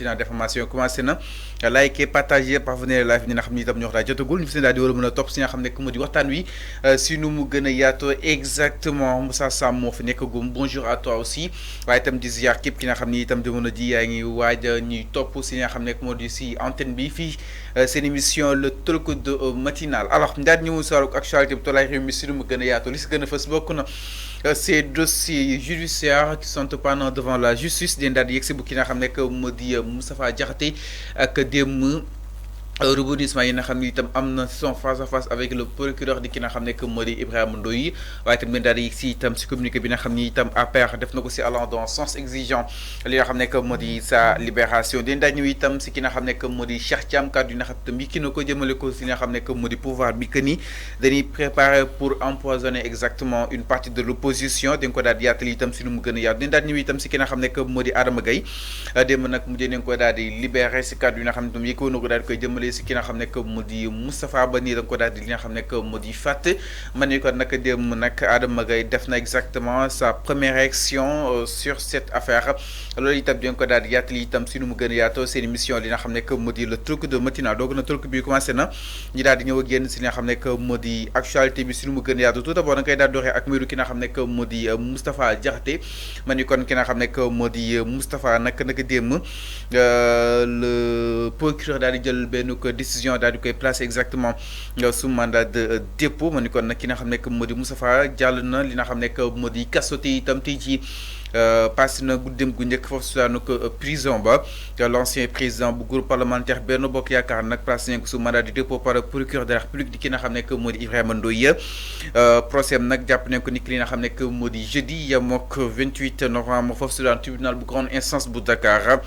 matinale d'information commencé na liker partager parvenir live ñi nga xam ni itam ñoo daa jotagul ñu fi daal di war a mën a topp si nga xam ne que moo di waxtaan wi si nu mu gën a yaatoo exactement Moussa Sam moo fi nekk gum bonjour à toi aussi waaye itam di ziar képp ki nga xam ni itam jamono ji yaa ngi waaj ñuy topp si nga xam ne que moo di si antenne bi fii seen émission le talk de matinal alors ndaat ñëwul si wàllu actualité bi tolluwaay réew mi si nu mu gën a yaatoo li si gën a fës bokk na ces dossiers judiciaires qui sont pendant devant la justice den daal di yegg si bu ki nga xam ne que moo di Moustapha Diakhaté ak démb rebondissement yi nga xam ne itam am na son face à face avec le procureur di ki nga xam ne que moo di Ibrahima Ndoye waaye itam daal di si itam si communiqué bi nga xam ni itam APR def na ko si allant dans sens exigeant li nga xam ne que moo di sa libération den daal ñëw itam si ki nga xam ne que moo di Cheikh Thiam kàddu yi nga xam itam yi ki na ko jëmale ko si nga xam ne que moo di pouvoir bi que ni dañuy préparer pour empoisonner exactement une partie de l'opposition dañ ko daal di yaatal itam si nu mu gën a yaatu den daal ñëw itam si ki nga xam ne que moo di Adama Gaye démb nag mujjee nañ ko daal di libéré si kàddu yi nga xam ne itam yi ko na ko daal di koy jëmale si ki nga xam ne que mu di Moustapha Ba nii da nga ko daal di li nga xam ne que mu di fàtte man ni ko nag démb nag Adama Gaye def na exactement sa première réaction sur cette affaire loolu itam di nga ko daal di yaatali itam si nu mu gën a yaatoo seen émission li nga xam ne que mu di le truc de matinal doog na truc bi commencé na ñi daal di ñëw ak génn si li nga xam ne que mu di actualité bi si nu mu gën a yaatoo tout d'abord da nga koy daal di doxee ak mbiru ki nga xam ne que mu di Moustapha Diakhaté man ni kon ki nga xam ne que mu di Moustapha nag démb le procureur daal di jël benn ko décision daal di koy placer exactement sous mandat de dépôt ma ni kon nag ki nga xam ne que moo di Moustapha jàll na li nga xam ne que moo di kaso te itam tey ci passé na guddeem gu njëkk foofu si daanu ko prison ba l'ancien président bu groupe parlementaire Benno Bokk Yaakaar nag placé nañ ko sous mandat de dépôt par procureur de la République di ki nga xam ne que moo di Ibrahima Ndoye procès am nag jàpp nañ ko ni ki li nga xam ne que moo di jeudi yamook 28 novembre foofu si daan tribunal bu grande instance bu Dakar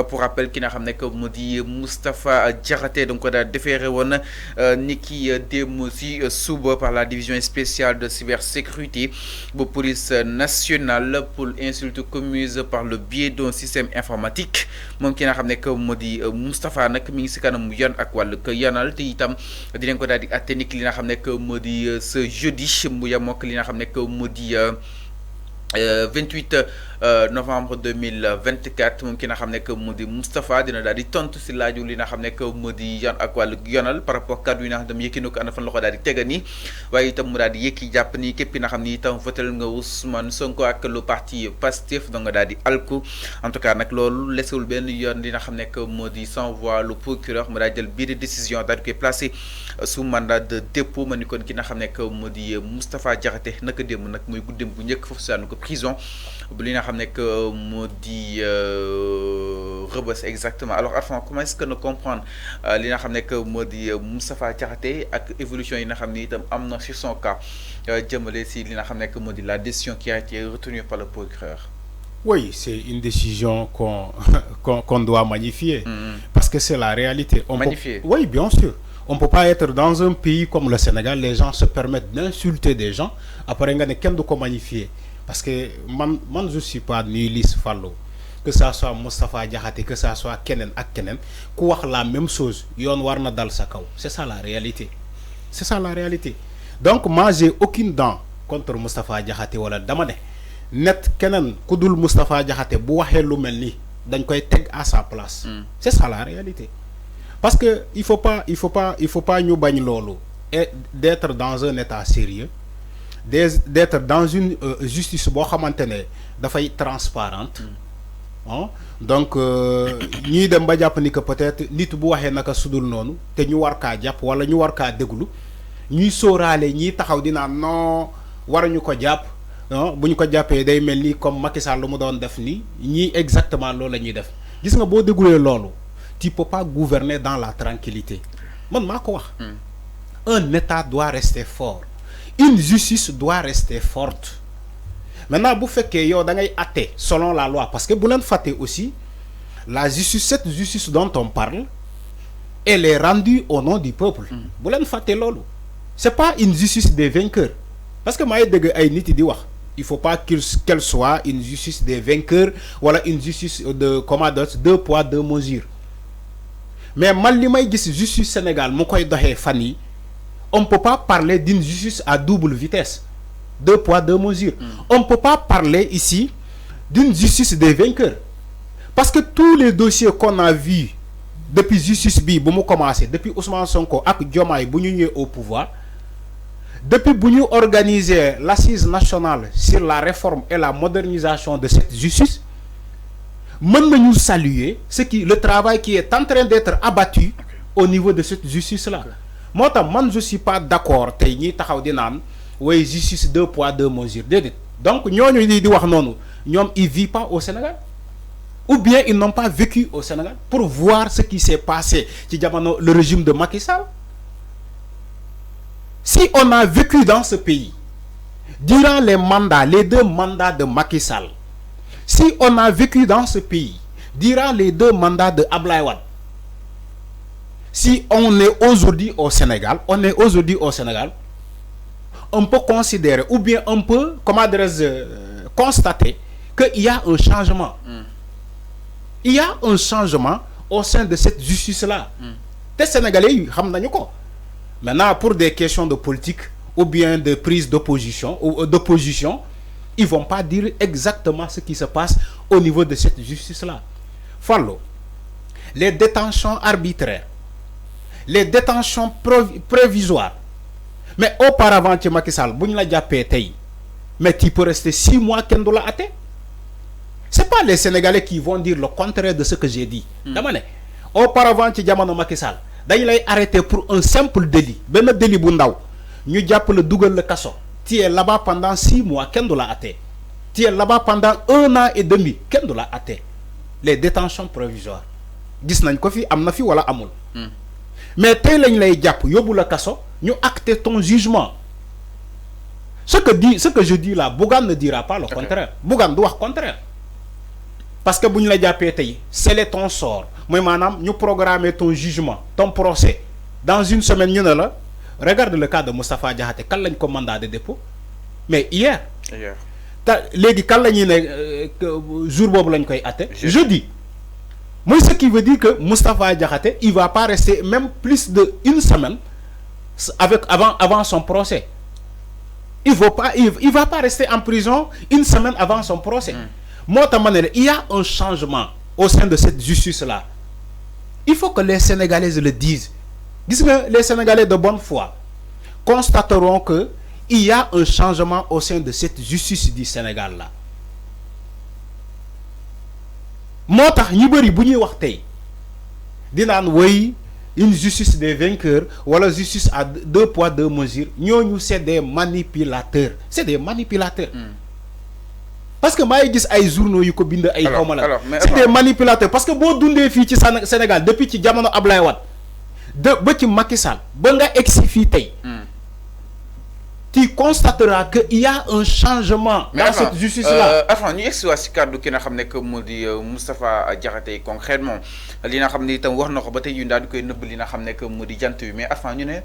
pour rappel ki nga xam ne que moo di Moustapha Diakhaté donc ko daal déféré woon ni ki démb si suba par la division spéciale de cybersécurité bu police nationale pour insulte commise par le biais d'un système informatique moom ki nga xam ne que moo di Moustapha nag mi ngi si kanam yoon ak wàllu que yoonal te itam dinañ ko daal di atte ni ki li nga xam ne que moo di ce jeudi mu yemook li nga xam ne que moo di 28 novembre 2024 moom ki nga xam ne que mu di Moustapha dina daal di tontu si laaju li nga xam ne que mu di yoon ak wàllu yoonal par rapport kàddu yi nga xam ne yëkki na ko ana fan la ko daal di tega nii waaye itam mu daal di yëkki jàpp ni képp nga xam ni itam votel nga Ousmane Sonko ak le parti Pastef donc nga daal di alku en tout cas nag loolu lesewul benn yoon li nga xam ne que moo di sans voix le procureur mu daal jël biir de décision daal di koy placé sous mandat de dépôt ma ni kon ki nga xam ne que moo di Moustapha Diakhaté naka démb nag mooy guddeem bu njëkk foofu saanu ko prison bu li nga xam ne que moo di Rebeuss exactement alors Arfan comment est-ce que ne comprendre li nga xam ne que moo di Moustapha Diakhaté ak évolution yi nga xam ni itam am na sur son cas jëmale si li nga xam ne que moo di la décision qui a été retenue par le procureur. Oui, c'est une décision qu'on doit magnifier parce que c'est la réalité. Magnifier. Oui, bien sûr. On ne peut pas être dans un pays comme le Sénégal, les gens se permettent d'insulter des gens après nga ne kenn du ko magnifier. Parce que man je suis pas nihiliste Fallou que ça soit Moustapha Diakhaté que ça soit keneen ak keneen ku wax la même chose yoon war na dal sa kaw c'est ça la réalité donc moi j'ai aucune dent contre Moustapha Diakhaté wala dama ne net keneen ku dul Moustapha Diakhaté bu waxee lu mel ni dañ koy teg à sa place c'est ça la réalité parce que il faut pas ñu bañ loolu et d'être dans un état sérieux d'être dans une justice boo xamante ne dafay transparente donc ñuy dem ba jàpp ni que peut-être nit bu waxee naka sudul noonu te ñu war kaa jàpp wala ñu war kaa déglu ñuy sóoraale ñiy taxaw di naan non waruñu ko jàpp bu ñu ko jàppee day mel ni comme Macky Sall lu mu doon def nii ñii exactement loolu la ñuy def gis nga boo dégluwee loolu tu peux pas gouverner dans la tranquillité man maa ko wax un état doit rester fort une justice doit rester forte maintenant bu fekkee yow da ngay àtte selon la loi parce que bu leen fàtte aussi la justice cette justice dont on parle elle est rendue au nom du peuple bu leen fàtte loolu c'est pas une justice des vainqueurs parce que maay dégg ay nit di wax il faut pas qu'elle soit une justice des vainqueurs wala une justice de comment dire 2 poids 2 mesures mais man li may gis justice Sénégal mu koy doxee fan yi on ne peut pas parler d'une justice à double vitesse 2 poids 2 mesures on ne peut pas parler ici d'une justice des vainqueurs Parce que tous les dossiers qu'on a vus depuis justice bi bu mu commencé depuis Ousmane Sonko ak Diomaye bu ñu ñëwee au pouvoir depuis bu ñu organiser l'assise nationale sur la réforme et la modernisation de cette justice mën nañu saluer le travail qui est en train d'être abattu au niveau de cette justice là. Moi man je suis pas d'accord tey ñi taxaw di naan way justice 2 poids 2 mesures déedéet. Donc ñooñu di wax noonu ñoom ils vivent pas au Sénégal ou bien ils n'ont pas vécu au Sénégal pour voir ce qui s'est passé ci jamono le régime de Macky Sall. Si on a vécu dans ce pays durant les 2 mandats de Macky Sall, si on a vécu dans ce pays durant les 2 mandats de Abdoulaye Wade, si on est aujourd'hui au Sénégal, on peut considérer ou bien on peut, comment dirais-je, constater qu'il y a un changement. Il y a un changement au sein de cette justice-là. Les Sénégalais, ils savent ko. Maintenant, pour des questions de politique ou bien de prise d'opposition ou d'opposition, ils ne vont pas dire exactement ce qui se passe au niveau de cette justice-là. Follow. Les détentions arbitraires, les détentions provisoires. Mais auparavant, tu Macky Sall, mais tu peux rester 6 mois qu'un dollar à terre. Ce n'est pas les Sénégalais qui vont dire le contraire de ce que j'ai dit. Auparavant, tu as Macky Sall. Dañ lay arrêter pour un simple délit ben délit bu ndaw ñu japp le dougal le kasso tu es là-bas pendant 6 mois kenn du la atte tu es là-bas pendant 1 an et demi kenn du la atte les détentions provisoires gis nañ ko fi amna fi wala amul mais tay lañ lay japp yobul le kasso ñu acter ton jugement ce que je dis là Bougane ne dira pas le contraire Bougane du wax contraire parce que buñ la jappé tay c'est ton sort moi manam ñu programmer ton jugement ton procès dans une semaine ñu ne la regarde le cas de Moustapha Diakhaté kan lañ ko mandat de dépôt mais hier légui kan lañuy né jour bobu lañ koy atté jeudi moi ce qui veut dire que Moustapha Diakhaté il va pas rester même plus de une semaine avant son procès il va pas rester en prison une semaine avant son procès. Moi, il y a un changement au sein de cette justice-là. Il faut que les Sénégalais le disent. Les Sénégalais de bonne foi constateront qu'il y a un changement au sein de cette justice du Sénégal-là. Moi, une justice des vainqueurs ou la justice à 2 poids 2 mesures, nous c'est des manipulateurs. C'est des manipulateurs. Parce que moi, je ay journaux yu ko bind ay xawmala c'est des manipulateurs parce que bo dundé fi ci Sénégal depuis ci jamono Ablaye Wade ba ci Macky Sall ba nga exi fi tay tu constateras que il y a un changement dans cette justice là. Enfin ñu exi wa ci cadre ki nga xamné que modi Moustapha Diakhaté concrètement li nga xamné itam wax nako ba tay yu ndal koy neub li nga xamné que modi jant wi mais enfin ñu né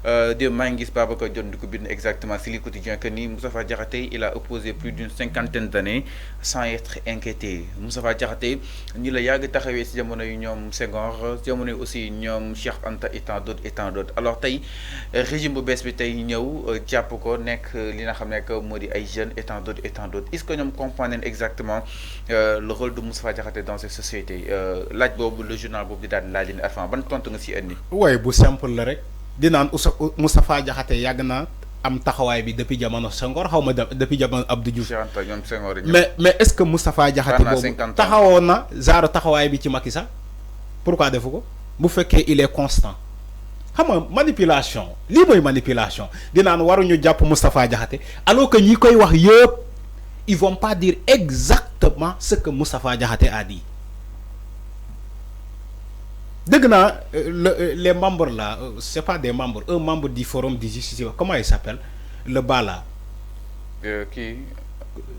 de Mangis Babacar Dione di ko bind exactement si li quotidien que ni Moustapha Diakhaté il a opposé plus d'une 50aine d'années sans être inquiété. Moustapha Diakhaté ñi la yag taxawé ci jamono yu ñom Senghor jamono aussi ñom Cheikh Anta et tant d'autres alors tay régime bu bees bi tay ñew japp ko nek li nga xamné que modi ay jeunes et tant d'autres est-ce que ñom comprennent exactement le rôle de Moustapha Diakhaté dans cette société laaj bobu le journal bobu di dal laaj ni afan ban tontu nga ci andi way bu simple la rek di naan Moustapha Diakhaté yàgg na am taxawaay bi depuis jamono Senghor xaw ma depuis jamono Abdou Diouf mais est-ce que Moustapha Diakhaté boobu taxawoon na genre taxawaay bi ci Macky Sall pourquoi defu ko bu fekkee il est constant xam nga manipulation lii mooy manipulation di naan waruñu jàpp Moustapha Diakhaté alors que ñi koy wax yëpp ils vont pas dire exactement ce que Moustapha Diakhaté a dit. Les membres là, c'est pas des membres, un membre du forum du justice, comment il s'appelle? Le bas là. Qui?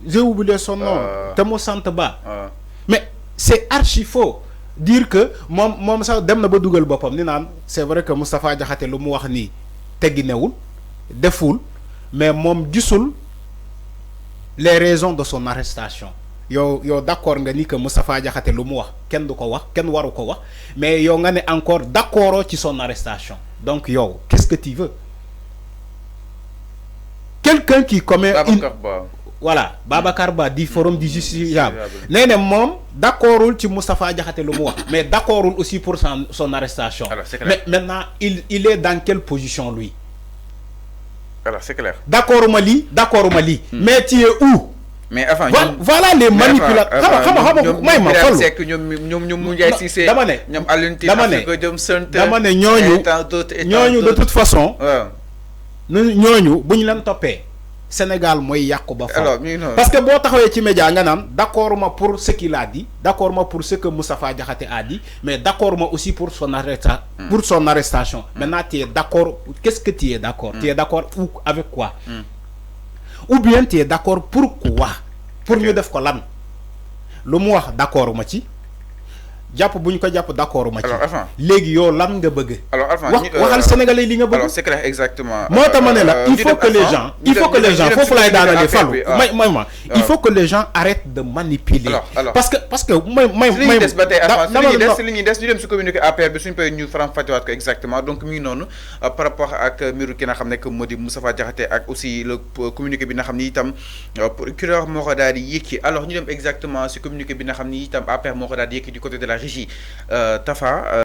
J'ai oublié son nom. Temo Santaba. Mais c'est archi faux. Dire que mom ça dem na ba dougal bopam ni nan c'est vrai que Moustapha Diakhaté lu mu wax ni tegginewul deful mais mom gisul les raisons de son arrestation. Yo d'accord nga ni que Moustapha Diakhaté lu mu wax ken du ko wax ken waru ko wax mais yo nga ne encore d'accord ci son arrestation donc yo qu'est-ce que tu veux quelqu'un qui commet voilà Babacar Ba du forum du justiciable nee na moom d'accordul ci Moustapha Diakhaté lu mu wax mais d'accordul aussi pour son arrestation. Alors, c'est mais maintenant il est dans quelle position lui? Alors c'est clair. D'accord ou Mali, mais tu es où? Mais enfin voilà les manipulateurs. De toute façon ñooñu buñ leen topé Sénégal moy yakku ba fa. Parce que bo taxawé ci média nga nan d'accord ma pour ce qu'il a dit, d'accord ma pour ce que Moustapha Diakhaté a dit, mais d'accord ma aussi pour son arrestation. Maintenant tu es d'accord, qu'est-ce que tu es d'accord? Tu es d'accord avec quoi? Ou bien tu es d'accord pourquoi? Pour ñu def ko lan? Lu mu wax d'accord ma ci. Japp buñ ko japp d'accord ma ci. Légui yow lan nga bëgg? Alors waxal sénégalais li nga bëgg. Alors c'est clair exactement. Moi il faut que les gens, faut lay daanale fallu. Il faut que les gens arrêtent de manipuler. Parce que li des ba tey li ñuy des ñu dem ci communiquer APR bi suñu pay ñu faram fàttewaat ko exactement donc mi ngi noonu par rapport ak mbiru ki nga xam ne que moo di Moustapha Diakhaté ak aussi le communiqué bi nga xam ni itam procureur moo ko daal di yëkki. Alors ñu dem exactement ci communiqué bi nga xam ni itam APR moo ko daal di yëkki du côté de la régie Tafa